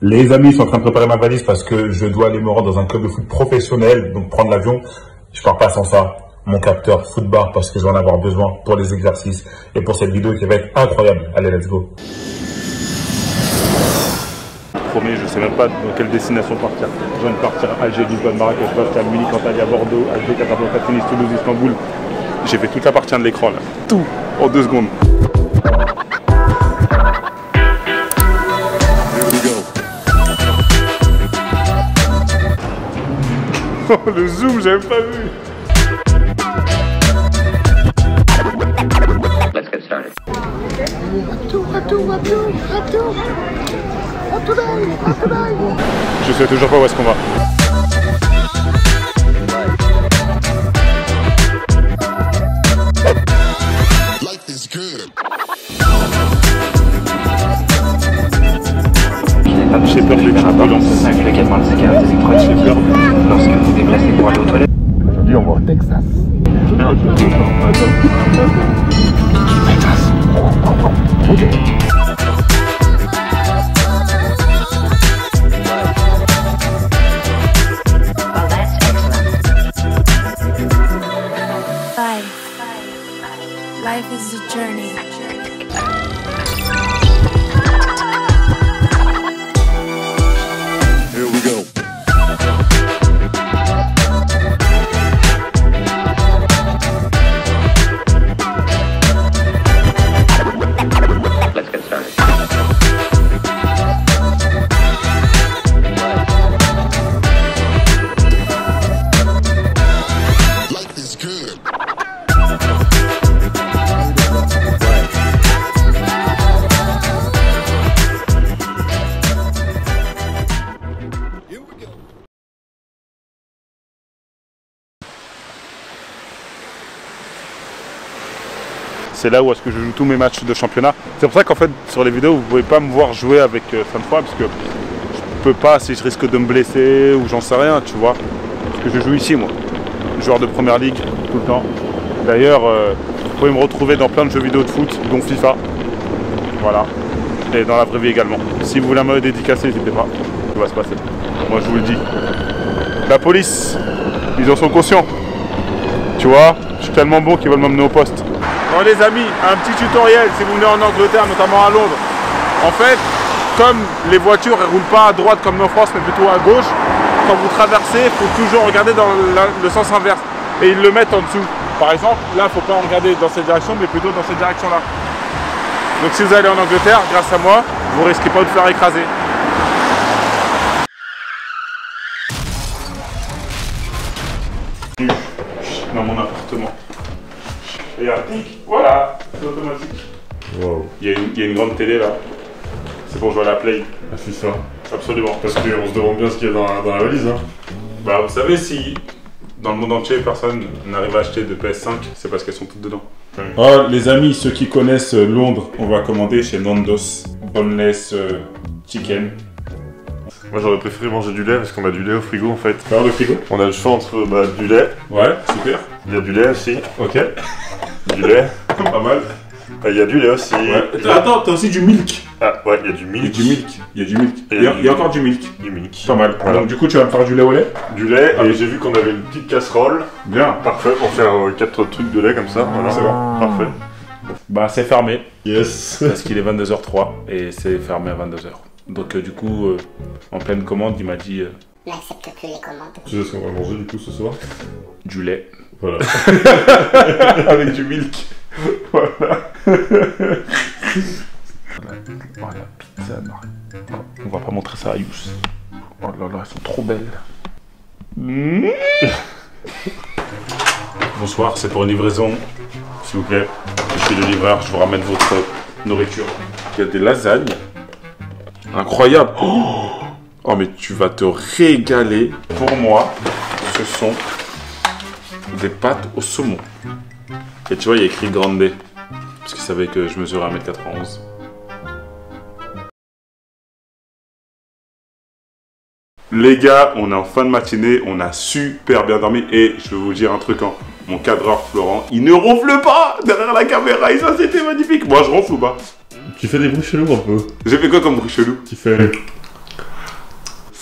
Les amis, je suis en train de préparer ma valise parce que je dois aller me rendre dans un club de foot professionnel, donc prendre l'avion. Je pars pas sans ça. Mon capteur Footbar parce que je vais en avoir besoin pour les exercices et pour cette vidéo qui va être incroyable. Allez, let's go. Premier, je sais même pas dans quelle destination partir. Je viens de partir à Alger, Lisbonne, Marrakech, Bastia, Munich, Antalya, Bordeaux, Alger, Casablanca, Tunis, Toulouse, Istanbul. J'ai fait toute la partie de l'écran là. Tout en 2 secondes. Oh, le zoom, j'avais pas vu. Let's get started. Je sais toujours pas où est-ce qu'on va. J'ai peur des turbulences. Le cadran de sécurité électronique. J'ai peur. Lorsque vous déplacez pour aller aux toilettes. Aujourd'hui, on va au Texas. Life is a journey. Here we go. Let's get started. Life is good. C'est là où est-ce que je joue tous mes matchs de championnat. C'est pour ça qu'en fait sur les vidéos vous pouvez pas me voir jouer avec Sainte-Foy parce que je peux pas si je risque de me blesser ou j'en sais rien, tu vois. Parce que je joue ici moi, joueur de première ligue tout le temps. D'ailleurs vous pouvez me retrouver dans plein de jeux vidéo de foot, dont FIFA. Voilà. Et dans la vraie vie également. Si vous voulez me dédicacer, n'hésitez pas, ça va se passer. Moi je vous le dis. La police, ils en sont conscients. Tu vois, je suis tellement bon qu'ils veulent m'emmener au poste. Bon les amis, un petit tutoriel si vous venez en Angleterre, notamment à Londres. En fait, comme les voitures ne roulent pas à droite comme en France, mais plutôt à gauche, quand vous traversez, il faut toujours regarder dans le sens inverse. Et ils le mettent en dessous. Par exemple, là, il ne faut pas regarder dans cette direction, mais plutôt dans cette direction-là. Donc si vous allez en Angleterre, grâce à moi, vous ne risquez pas de vous faire écraser. Dans mon appartement. Et un tic, voilà, c'est automatique. Wow. Il y a une grande télé là. C'est pour jouer à la Play. Ah, c'est ça. Absolument. Parce qu'on se demande bien ce qu'il y a dans la valise. Hein. Bah vous savez si dans le monde entier personne n'arrive à acheter de PS5, c'est parce qu'elles sont toutes dedans. Oh les amis, ceux qui connaissent Londres, on va commander chez Nando's Boneless Chicken. Moi j'aurais préféré manger du lait parce qu'on a du lait au frigo en fait. Alors le frigo. On a le choix entre du lait. Ouais, super. Il y a du lait aussi. Ok. Du lait. Pas mal. Il y a du lait aussi. Ouais. Attends, t'as aussi du milk. Ah ouais, il y a du milk. Il y a du milk. Et Il y a encore du milk. Du milk. Pas mal. Voilà. Donc du coup tu vas me faire du lait au lait. Du lait et j'ai vu qu'on avait une petite casserole. Bien. Parfait pour faire 4 trucs de lait comme ça. Voilà. C'est bon. Parfait. Bah c'est fermé. Yes. Parce qu'il est 22h03 et c'est fermé à 22h. Donc du coup, en pleine commande, il m'a dit Il n'accepte plus les commandes. Tu sais ce qu'on va manger du coup ce soir? du lait. Voilà. Avec du milk. Voilà. Oh la pizza, non. On va pas montrer ça à Yous. Oh là là, elles sont trop belles. Bonsoir, c'est pour une livraison. S'il vous plaît, je suis le livreur, je vous ramène votre nourriture. Il y a des lasagnes. Incroyable. Oh mais tu vas te régaler. Pour moi, ce sont des pâtes au saumon. Et tu vois, il y a écrit grande B. Parce qu'il savait que je mesurais 1m91. Les gars, on est en fin de matinée, on a super bien dormi. Et je vais vous dire un truc, hein. Mon cadreur Florent, il ne ronfle pas derrière la caméra. Et ça, c'était magnifique. Moi, je ronfle ou pas? Tu fais des bruits chelous un peu. J'ai fait quoi comme bruit chelou? Tu fais...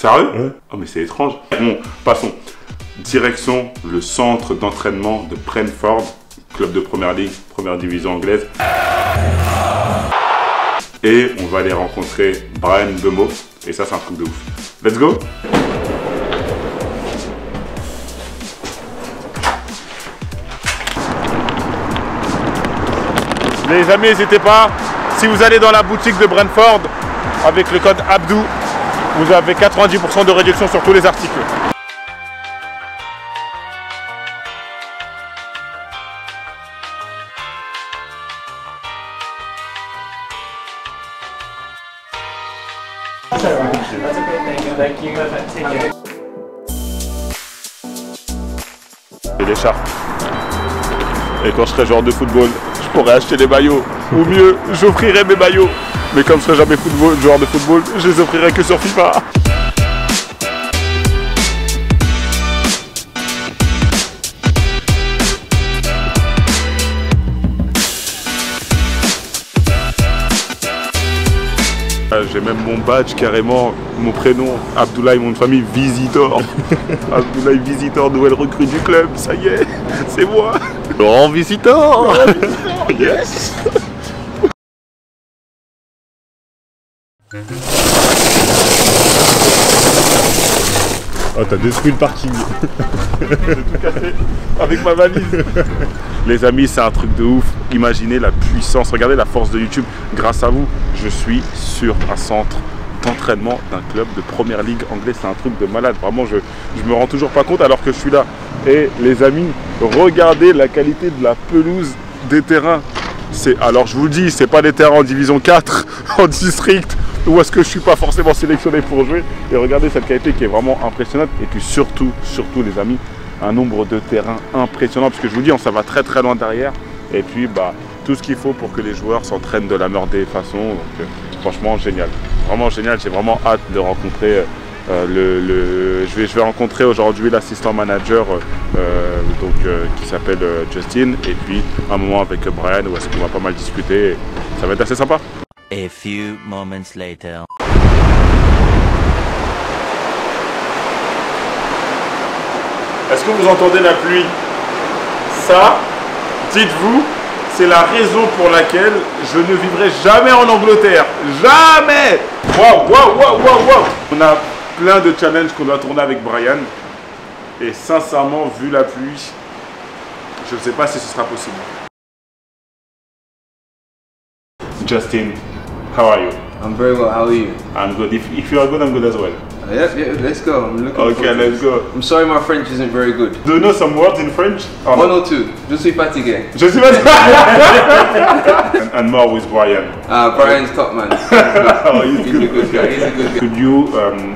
Sérieux? Ouais. Oh mais c'est étrange. Bon, passons. Direction le centre d'entraînement de Brentford, club de première ligue, première division anglaise. Et on va aller rencontrer Bryan Mbeumo. Et ça, c'est un truc de ouf. Let's go! Les amis, n'hésitez pas. Si vous allez dans la boutique de Brentford, avec le code Abdou, vous avez 90% de réduction sur tous les articles. Et l'écharpe. Et quand je serai joueur de football, je pourrais acheter les maillots. Ou mieux, j'offrirai mes maillots. Mais comme je serai jamais joueur de football, je les offrirai que sur FIFA. J'ai même mon badge carrément, mon prénom, Abdoulaye, mon famille, Visitor. Abdoulaye Visitor, nouvelle recrue du club, ça y est, c'est moi. Laurent Visitor. Yes. Oh, t'as détruit le parking. J'ai tout cassé avec ma valise. Les amis, c'est un truc de ouf. Imaginez la puissance, regardez la force de YouTube. Grâce à vous, je suis sur un centre d'entraînement d'un club de première ligue anglaise. C'est un truc de malade. Vraiment, je me rends toujours pas compte alors que je suis là. Et les amis, regardez la qualité de la pelouse des terrains. Alors je vous le dis, c'est pas des terrains en division 4, en district, où est-ce que je suis pas forcément sélectionné pour jouer. Et regardez cette qualité qui est vraiment impressionnante. Et puis surtout les amis, un nombre de terrains impressionnant. Parce que je vous dis, ça va très très loin derrière. Et puis tout ce qu'il faut pour que les joueurs s'entraînent de la meilleure des façons. Donc franchement génial. Vraiment génial, j'ai vraiment hâte de rencontrer je vais rencontrer aujourd'hui l'assistant manager qui s'appelle Justin, et puis un moment avec Bryan où est-ce qu'on va pas mal discuter. Ça va être assez sympa. A few moments later. Est-ce que vous entendez la pluie? Ça, dites-vous, c'est la raison pour laquelle je ne vivrai jamais en Angleterre. Jamais! Waouh, waouh, waouh, waouh, waouh! On a plein de challenges qu'on doit tourner avec Bryan. Et sincèrement, vu la pluie, je ne sais pas si ce sera possible. Justin, how are you? I'm very well, how are you? I'm good. If you are good, I'm good as well. Yeah, let's go. I'm looking Okay, let's go. I'm sorry my French isn't very good. Do you know some words in French? One or two. Je suis fatigué. Je suis and more with Bryan. Bryan's top man. Oh, he's He's a good guy. He's a good guy. Could you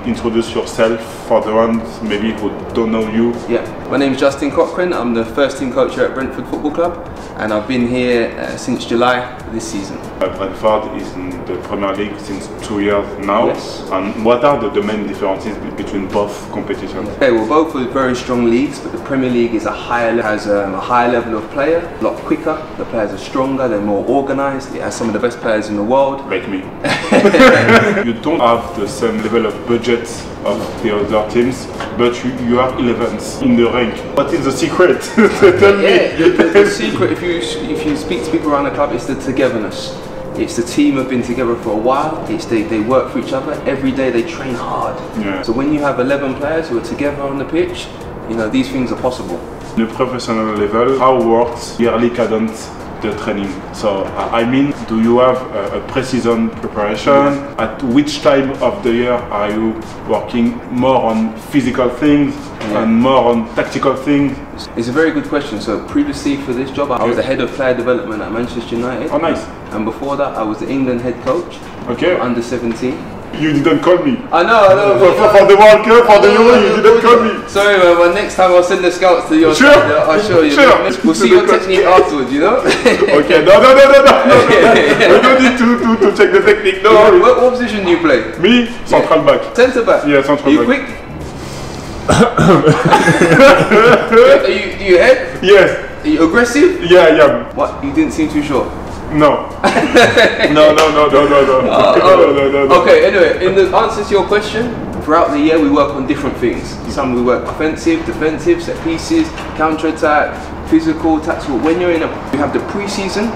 introduce yourself for the ones maybe who don't know you? Yeah, my name's Justin Cochrane. I'm the first team coach here at Brentford Football Club, and I've been here since July this season. Brentford is in the Premier League since 2 years now. Yes. And what are the main differences between both competitions? Okay, well, both are very strong leagues, but the Premier League is has a higher level of player, a lot quicker. The players are stronger, they're more organised. It has some of the best players in the world. Like me. You don't have the same level of budget of the other teams, but you are 11th in the rank. What is the secret? Tell me. The secret, if you speak to people around the club, it's the togetherness. It's the team have been together for a while. It's they work for each other. Every day they train hard. Yeah. So when you have 11 players who are together on the pitch, you know, these things are possible. The professional level, how works yearly cadence the training? So I mean, do you have a pre-season preparation? At which time of the year are you working more on physical things and more on tactical things? It's a very good question. So previously for this job, I was the head of player development at Manchester United. Oh, nice. And before that, I was the England head coach. Okay. Under 17. You didn't call me. I know. For the World Cup, for the Euro, you didn't call me. Sorry, man. Well, next time I'll send the scouts to your Sure. side. I'll show you. Sure. We'll see your technique afterwards, you know? Okay, no. We don't need to check the technique, no. What position do you play? Me, central back. Centre back? Yeah, central Are you back. quick? Do you head? Yes. Are you aggressive? Yeah. What? You didn't seem too sure. No. No. Okay, anyway, in the answer to your question, throughout the year we work on different things. Some we work offensive, defensive, set pieces, counter-attack, physical, tactical. When you're you have the pre-season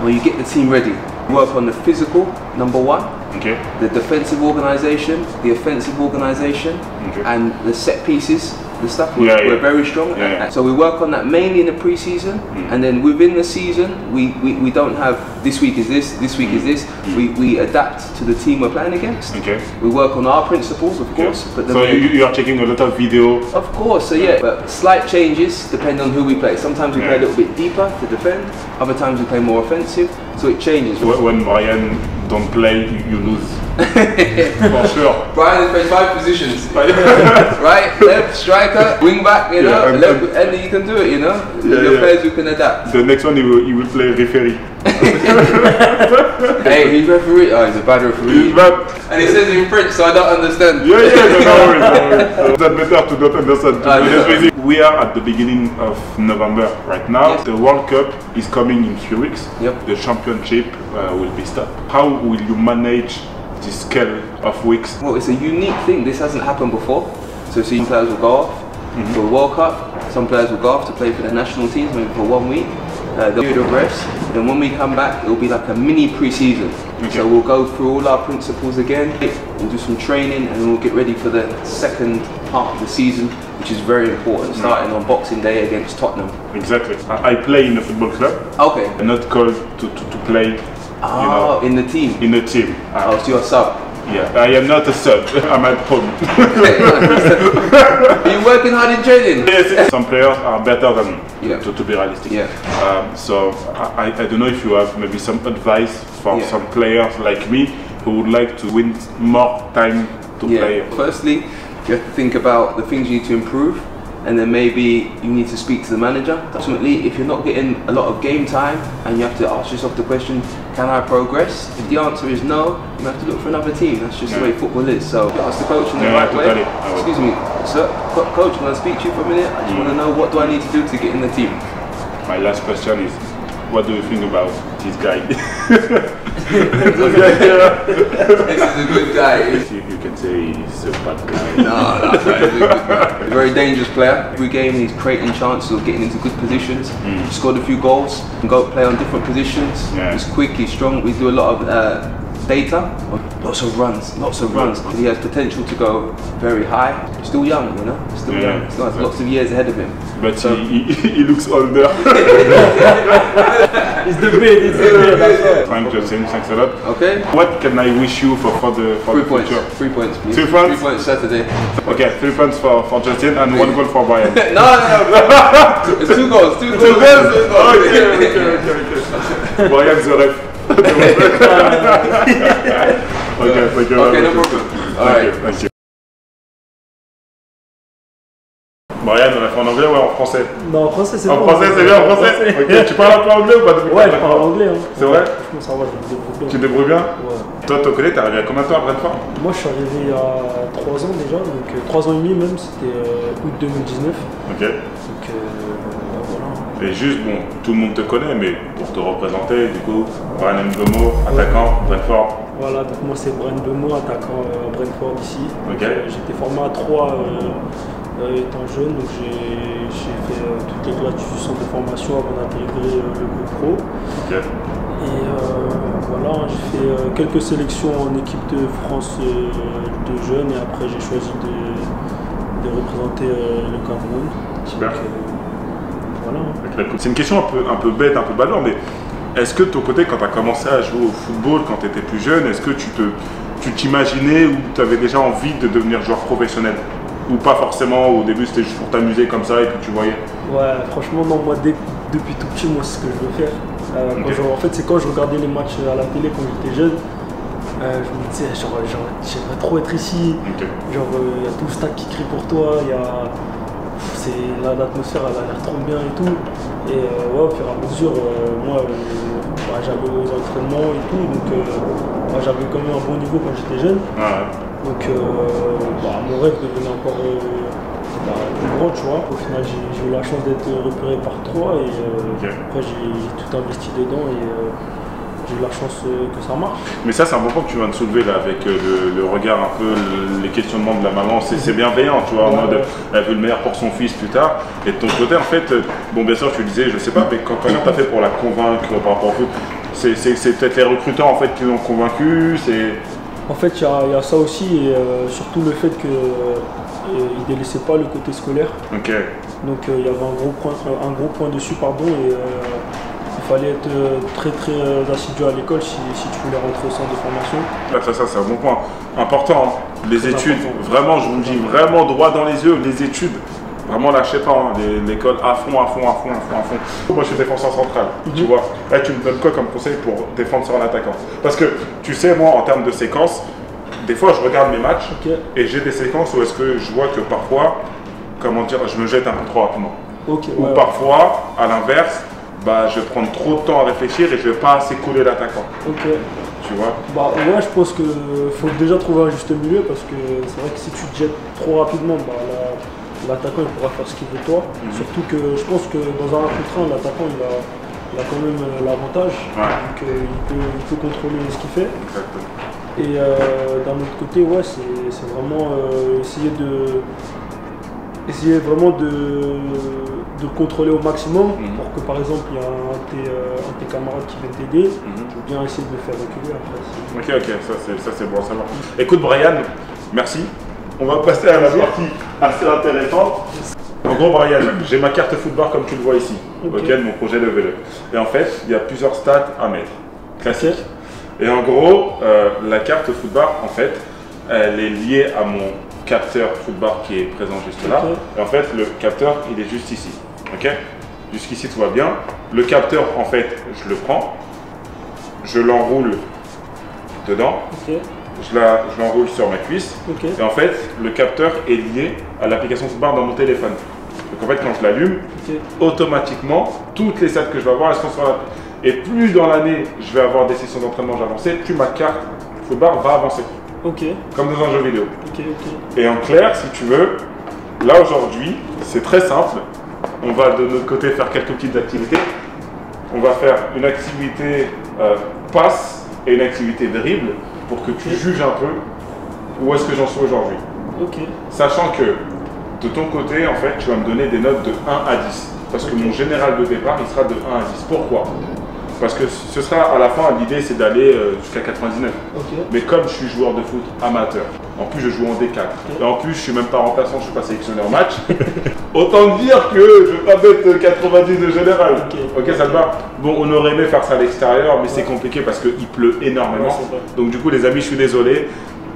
where you get the team ready. You work on the physical, number one, the defensive organisation, the offensive organisation, and the set pieces. The stuff we're very strong at. So we work on that mainly in the pre-season, and then within the season we don't have this week is this week is this. We adapt to the team we're playing against. We work on our principles, of course. But so you are checking a lot of video. Of course, so but slight changes depending on who we play. Sometimes we play a little bit deeper to defend, other times we play more offensive, so it changes. When Brian don't play, you lose. For sure. Brian has played 5 positions. Right, left, striker, wing back, you know, and you can do it, you know. Your players who can adapt. The next one he will play referee. Hey, he's referee. Oh, he's a bad referee. He's bad. And he says it in French, so I don't understand. No worries. That's better to not understand. We are at the beginning of November right now. Yes. The World Cup is coming in 3 weeks. The championship will be stopped. How will you manage this scale of weeks? Well, it's a unique thing. This hasn't happened before. So some players will go off for the World Cup. Some players will go off to play for their national teams, maybe for 1 week. The period of rest. Then when we come back, it'll be like a mini pre-season. So we'll go through all our principles again. We'll do some training, and we'll get ready for the second part of the season, which is very important, starting on Boxing Day against Tottenham. Exactly. I play in a football club. Okay. I'm not called to play. Oh, you know, in the team. In the team. Oh, so you're a sub. Yeah, I am not a sub. I'm at home. Are you working hard in training? Yes. Some players are better than me, to be realistic. So I don't know if you have maybe some advice for some players like me who would like to win more time to play. Firstly, you have to think about the things you need to improve, and then maybe you need to speak to the manager. Ultimately, if you're not getting a lot of game time and you have to ask yourself the question, can I progress? If the answer is no, you have to look for another team. That's just the way football is. So ask the coach in the right way. Excuse me, sir, coach, can I speak to you for a minute? I just want to know, what do I need to do to get in the team? My last question is, what do you think about this guy? This is a good guy. You can say he's a bad guy. No, he's a good guy. A very dangerous player. Every game he's creating chances of getting into good positions. He scored a few goals, can go play on different positions. He's quick, he's strong. We do a lot of data. Lots of runs, He has potential to go very high. He's still young, you know? Still young. He still has lots of years ahead of him. But so, he looks older. It's the beard, that's Thank you, Justin. Thanks a lot. Okay. What can I wish you for the future? 3 points, please. 3 points? 3 points Saturday. Okay, 3 points for Justin and 1 goal for Brian. No. It's 2 goals. 2 goals. Okay. Brian's the ref. Okay, thank you. Okay, no problem. Alright. Thank you. Brian, on a fait en anglais ou en français? Non, en français c'est bon. En français c'est bien, en français. Ok, tu parles un peu anglais ou pas? Ouais, je parle anglais. Hein. C'est vrai? Franchement, ça va, je me débrouille bien. Tu te débrouilles bien? Ouais. Toi, t'es arrivé à combien de temps à Brentford? Moi, je suis arrivé il y a 3 ans déjà, donc 3 ans et demi même, c'était août 2019. Ok. Donc voilà. Et juste, bon, tout le monde te connaît, mais pour te représenter, du coup, Brian Mbeumo, attaquant, Brentford. Voilà, donc moi c'est Brian Mbeumo, attaquant à Brentford ici. Ok. J'étais formé à 3 étant jeune, donc j'ai fait toutes les classes du centre de formation avant d'intégrer le groupe pro. Ok. Et voilà, j'ai fait quelques sélections en équipe de France de jeunes, et après j'ai choisi de représenter le Cameroun. Super. Donc, voilà. C'est une question un peu bête, un peu ballon, mais est-ce que de ton côté, quand tu as commencé à jouer au football, quand tu étais plus jeune, est-ce que tu t'imaginais ou tu avais déjà envie de devenir joueur professionnel? Ou pas forcément, au début c'était juste pour t'amuser comme ça et puis tu voyais? Ouais, franchement non, moi depuis tout petit, moi c'est ce que je veux faire. En fait c'est quand je regardais les matchs à la télé quand j'étais jeune, je me disais j'aimerais trop être ici. Genre il y a tout le stade qui crie pour toi, l'atmosphère elle a l'air trop bien et tout. Et ouais, au fur et à mesure, moi j'allais aux entraînements et tout, donc moi j'avais quand même un bon niveau quand j'étais jeune. Donc mon rêve devenait encore plus grand, tu vois. Au final j'ai eu la chance d'être repéré par 3 et après j'ai tout investi dedans et j'ai eu la chance que ça marche. Mais ça, c'est un bon point que tu viens de soulever là, avec le regard un peu, les questionnements de la maman. C'est bienveillant, tu vois, en mode elle veut le meilleur pour son fils plus tard. Et de ton côté, en fait, bon, bien sûr, tu disais, je sais pas, mais comment t'as fait pour la convaincre par rapport au foot? C'est peut-être les recruteurs en fait qui l'ont convaincu. En fait, il y a ça aussi, et surtout le fait qu'il ne délaissait pas le côté scolaire. Ok. Donc il y avait un gros point dessus, pardon, et il fallait être très assidu à l'école si tu voulais rentrer au centre de formation. Là, ça c'est un bon point. Important, hein. Les études, important. vraiment, je vous le dis, vraiment droit dans les yeux, les études. Vraiment, lâchez pas, hein. L'école à fond. Moi, je suis défenseur central, tu vois. Là, tu me donnes quoi comme conseil pour défendre sur un attaquant? Parce que, tu sais, moi, en termes de séquence, des fois, je regarde mes matchs et j'ai des séquences où est-ce que je vois que parfois, comment dire, je me jette un peu trop rapidement. Ou parfois, à l'inverse, bah, je vais prendre trop de temps à réfléchir et je vais pas assez coller l'attaquant. Tu vois? Bah ouais, je pense qu'il faut déjà trouver un juste milieu, parce que c'est vrai que si tu te jettes trop rapidement, bah, l'attaquant il pourra faire ce qu'il veut de toi. Surtout que je pense que dans un 1 contre 1, l'attaquant il a quand même l'avantage. Donc il peut contrôler ce qu'il fait. Exactement. Et d'un autre côté, ouais, c'est vraiment essayer vraiment de contrôler au maximum pour que par exemple il y a un de tes camarades qui vient t'aider, ou bien essayer de le faire reculer après. Ok, ça c'est bon à savoir. Écoute Brian, merci. On va passer à la partie assez intéressante. En gros Brian, j'ai ma carte football comme tu le vois ici, auquel mon projet Level Up. Et en fait, il y a plusieurs stats à mettre, classique. Et en gros, la carte football, en fait, elle est liée à mon capteur football qui est présent juste là. Et en fait, le capteur, il est juste ici. Ok? Jusqu'ici, tout va bien. Le capteur, en fait, je le prends, je l'enroule dedans. Je l'enroule sur ma cuisse. Et en fait, le capteur est lié à l'application football dans mon téléphone. Donc en fait, quand je l'allume, automatiquement, toutes les stats que je vais avoir, elles sont sur la... Et plus dans l'année, je vais avoir des sessions d'entraînement avancées, plus ma carte football va avancer. Comme dans un jeu vidéo. Et en clair, si tu veux, là aujourd'hui, c'est très simple. On va de notre côté faire quelques petites activités. On va faire une activité passe et une activité dribble pour que tu juges un peu où est-ce que j'en suis aujourd'hui. Sachant que de ton côté, en fait, tu vas me donner des notes de 1 à 10. Parce que mon général de départ, il sera de 1 à 10. Pourquoi? Parce que ce sera à la fin, l'idée c'est d'aller jusqu'à 99. Mais comme je suis joueur de foot amateur, en plus je joue en D4, et en plus je suis même pas remplaçant, je suis pas sélectionné en match, autant dire que je vais pas mettre 90 de général. Ok, ça te va? Bon, on aurait aimé faire ça à l'extérieur, mais c'est compliqué parce qu'il pleut énormément. Donc du coup les amis, je suis désolé.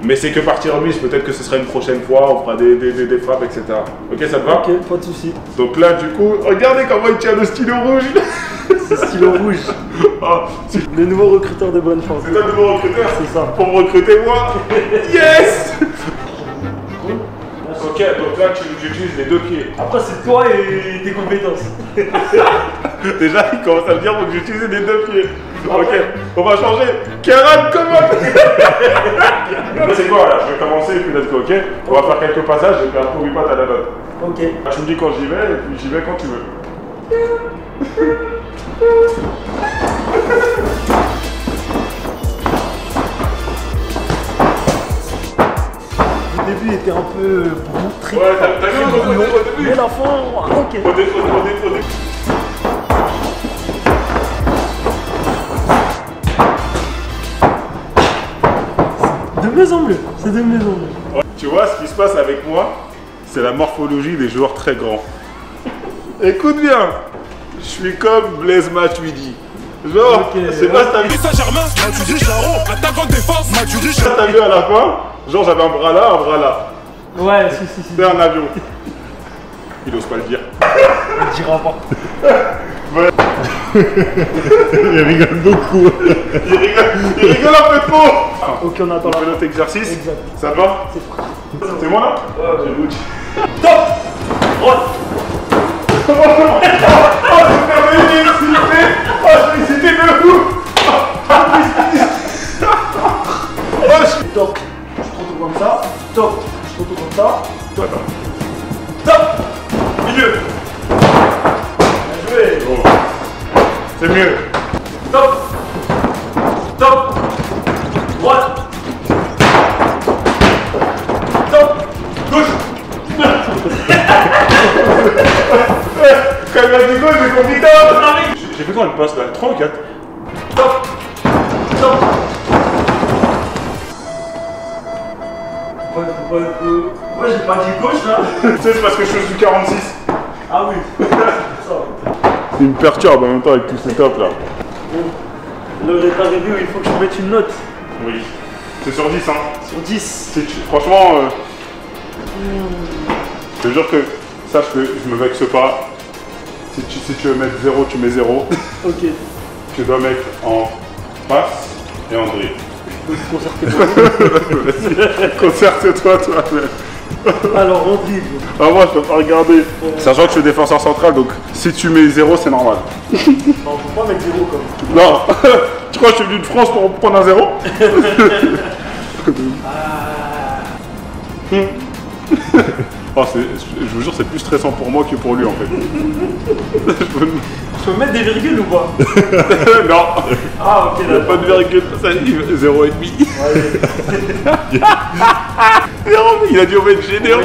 Mais c'est que partie remise, peut-être que ce sera une prochaine fois, on fera des frappes, etc. Ok, ça te va? Ok, pas de soucis. Donc là, du coup, regardez comment il tient le stylo rouge. C'est stylo rouge. Le nouveau recruteur de bonne chance. C'est toi le nouveau recruteur? C'est ça. Pour me recruter moi? Yes. Ok, donc là, j'utilise les deux pieds. Après, c'est toi et tes compétences. Déjà, il commence à me dire faut que j'utilise les deux pieds. Ok, on va changer. Kéran, comment? C'est quoi là? Je vais commencer et puis let's go, ok? On va faire quelques passages et puis après, oublie pas, t'as la note. Ok. Tu me dis quand j'y vais et puis j'y vais quand tu veux. Le début était un peu très... Ouais, t'as vu au début? Mais la fin, ok. Au début. De mieux en mieux, c'est de mieux en mieux. Tu vois, ce qui se passe avec moi, c'est la morphologie des joueurs très grands. Écoute bien, je suis comme Blaise Matuidi. Genre, c'est pas ta vie. Saint-Germain, Matuidi, Charo, attaquant de défense, Matuidi, Charo. T'as vu à la fin, genre j'avais un bras là, un bras là. Ouais, si. C'est un avion. Il ose pas le dire. Il dira pas. Ouais. Il rigole beaucoup. Il rigole un peu trop. Ok, on attend on fait notre exercice. Exact. Ça te va? C'est moi là? Ouais, j'ai le outil. Top. Droite. Oh, c'est merveilleux, s'il te plaît. Oh, je vais citer de fou. Top. Je te retourne comme ça. Top. Je te retourne comme ça. Top. Top. Milieu. Bien joué. Oh. C'est mieux. Top. quand elle passe là? 3 ou 4? Stop. Stop. Moi j'ai pas dit gauche là. Tu sais, c'est parce que je suis du 46. Ah oui. Il me perturbe en même temps avec tout ce top là. Bon, l'heure est arrivée où il faut que je mette une note. Oui. C'est sur 10 hein. Sur 10. Franchement, je te jure que sache que je me vexe pas. Si tu veux mettre 0, tu mets 0. Ok. Tu dois mettre en passe et en dribble. Concerte-toi toi-même. Alors on dribble. Ah moi je peux pas regarder. Sachant que je suis défenseur central, donc si tu mets 0 c'est normal. Non, faut pas mettre 0 comme. Non. Tu crois que je suis venu de France pour prendre un 0? Oh, je vous jure, c'est plus stressant pour moi que pour lui en fait. Je peux mettre des virgules ou pas? Non. Ah ok, là. Pas de virgule, ça dit 0,5. Il a dit on va être généreux.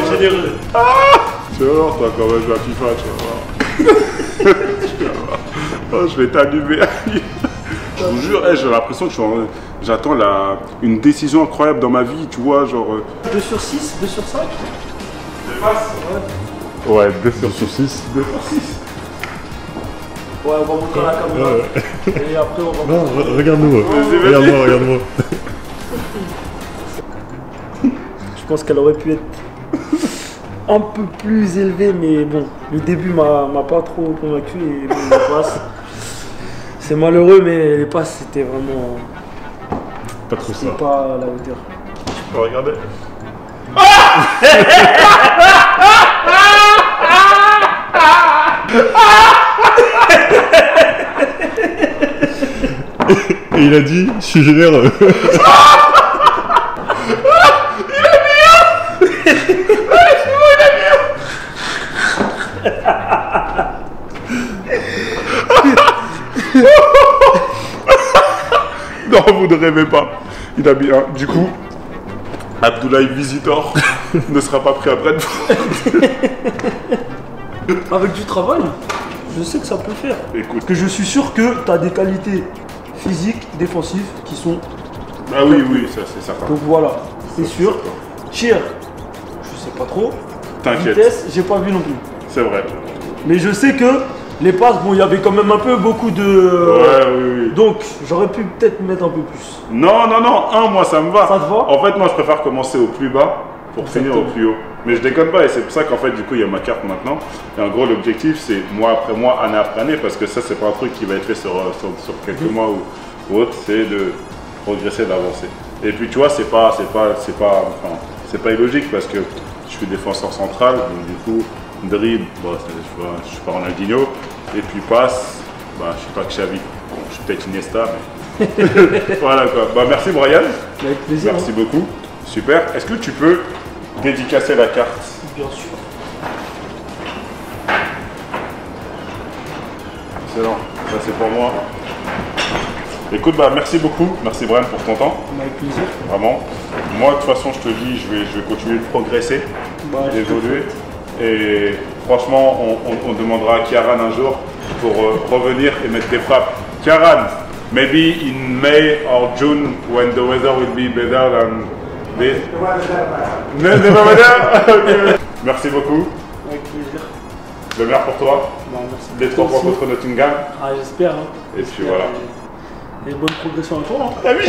Tu vas voir, toi, quand même, je vais à FIFA, tu vas voir. Oh, je vais t'allumer. Je vous jure, j'ai l'impression que j'attends une décision incroyable dans ma vie, tu vois, genre... 2 sur 6, 2 sur 5. Ouais, 2 sur 6. 2 sur 6. Ouais, on va montrer la caméra. Et après, on va... Non, regarde-nous. Regarde-moi, regarde-moi. Je pense qu'elle aurait pu être un peu plus élevée, mais bon, le début m'a pas trop convaincu. Et bon, les passes, c'est malheureux, mais les passes, c'était vraiment... Pas trop ça. C'était pas à la hauteur. Regardez. Et il a dit, je suis généreux. Non, vous ne rêvez pas. Il a bien. Du coup, Abdoulaye Visitor ne sera pas pris à Brentford. Avec du travail, je sais que ça peut le faire. Écoute. Parce que je suis sûr que tu as des qualités physiques, défensives qui sont... Ah oui, oui, ça c'est certain. Donc voilà, c'est sûr. Tir, je sais pas trop. T'inquiète. Vitesse, j'ai pas vu non plus. C'est vrai. Mais je sais que les passes, bon, il y avait quand même un peu beaucoup de... Ouais, oui, oui. Donc, j'aurais pu peut-être mettre un peu plus. Non, non, non, moi ça me va. Ça te va? En fait, moi je préfère commencer au plus bas pour finir au plus haut. Mais je déconne pas et c'est pour ça qu'en fait, du coup, il y a ma carte maintenant. Et en gros, l'objectif, c'est mois après mois, année après année, parce que ça, c'est pas un truc qui va être fait sur quelques mois ou autre, c'est de progresser, d'avancer. Et puis, tu vois, c'est pas illogique parce que je suis défenseur central, donc du coup, dribble, bon, je suis pas Ronaldinho, et puis passe, bah, je suis pas Xavi. Bon, je suis peut-être Iniesta, mais voilà quoi. Bah, merci Brian. Avec plaisir. Merci beaucoup. Super. Est-ce que tu peux dédicacer la carte? Bien sûr. Excellent. Ça c'est pour moi. Écoute, bah merci beaucoup. Merci Brian pour ton temps. Avec plaisir. Vraiment. Moi de toute façon, je te dis, je vais continuer de progresser, d'évoluer. Et franchement, on demandera à Kiaran un jour pour revenir et mettre des frappes. Kiaran, maybe in May or June, when the weather will be better than this. Never better. Okay. Merci beaucoup. Avec plaisir. Le meilleur pour toi. Bah, merci. Les 3 points contre Nottingham. Ah, j'espère. Hein. Et puis voilà. Et bonne progression à toi. Hein. Ah oui.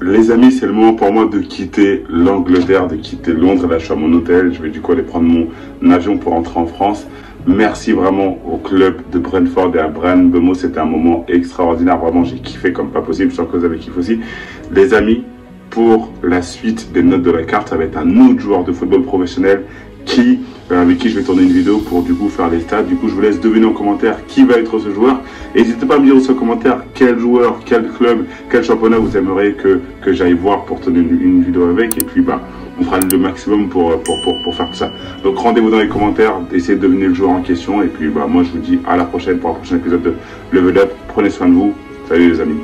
Les amis, c'est le moment pour moi de quitter l'Angleterre, de quitter Londres. Là, je suis à mon hôtel. Je vais du coup aller prendre mon avion pour rentrer en France. Merci vraiment au club de Brentford et à Brian Mbeumo. C'était un moment extraordinaire. Vraiment, j'ai kiffé comme pas possible. Je suis sûr que vous avez kiffé aussi. Les amis, pour la suite des notes de la carte, ça va être un autre joueur de football professionnel avec qui je vais tourner une vidéo pour du coup faire les stats. Du coup, je vous laisse deviner en commentaire qui va être ce joueur. N'hésitez pas à me dire aussi en commentaire quel joueur, quel club, quel championnat vous aimeriez que j'aille voir pour tourner une vidéo avec. Et puis, bah, on fera le maximum pour faire tout ça. Donc, rendez-vous dans les commentaires, essayez de deviner le joueur en question. Et puis, bah, moi, je vous dis à la prochaine pour un prochain épisode de Level Up. Prenez soin de vous. Salut les amis.